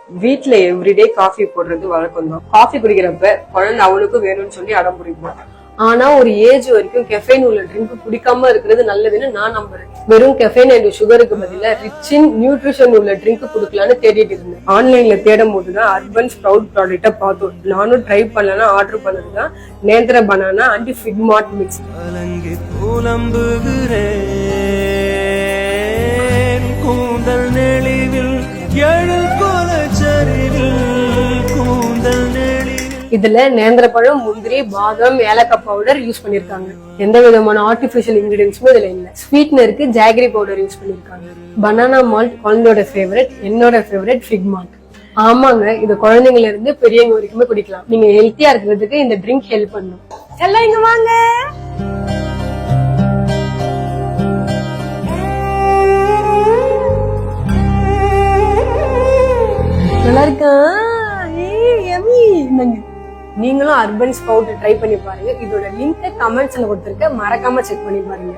வீட்டுல everyday coffee போடுறது வழக்கம் தான். காஃபி குடிக்கிறப்ப குழந்தை அவளுக்கும் வேணும்னு சொல்லி அடம் பிடிப்போம். ஆனா ஒரு ஏஜ் வரைக்கும் கெஃபைன் உள்ள ட்ரிங்க் குடிக்காம இருக்கிறது நல்லதுன்னு நான் நம்புறேன். வெறும் கெஃபைன் அண்ட் சுகருக்கு பதிலா ரிச் இன் நியூட்ரிஷன் உள்ள ட்ரிங்க் குடுக்கலான்னு தேடிட்டு இருந்தேன். ஆன்லைன்ல தேடும் போதுதான் அர்பன் ஸ்ப்ரவுட் ப்ராடக்ட பார்த்தோம். நானும் ட்ரை பண்ணலன்னா ஆர்டர் பண்ணதுதான் nendra banana and fig mart mix. இதுல நேந்திர பழம், முந்திரி, பாதாம், ஏலக்காய் பவுடர் யூஸ் பண்ணிருக்காங்க. எந்த விதமான ஆர்டிபிஷியல் இன்கிரிடியன்ஸும் இதுல இல்ல. ஸ்வீட்னருக்கு ஜாகரி பவுடர் யூஸ் பண்ணிருக்காங்க. பனானா மால்ட் குழந்தையோட ஃபேவரட், என்னோட ஃபேவரட் ஃபிக் மால்ட். ஆமாங்க, இது குழந்தைங்கள இருந்து பெரியவங்க வரைக்குமே குடிக்கலாம். நீங்க ஹெல்த்தியா இருக்கிறதுக்கு இந்த ட்ரிங்க் ஹெல்ப் பண்ணும். எல்லாம் இங்க வாங்க. நல்லா இருக்கா? நீங்களும் அர்பன் ஸ்ப்ரவுட் ட்ரை பண்ணி பாருங்க. இதோட லிங்க் கமெண்ட்ஸ்ல கொடுத்திருக்க, மறக்காம செக் பண்ணி பாருங்க.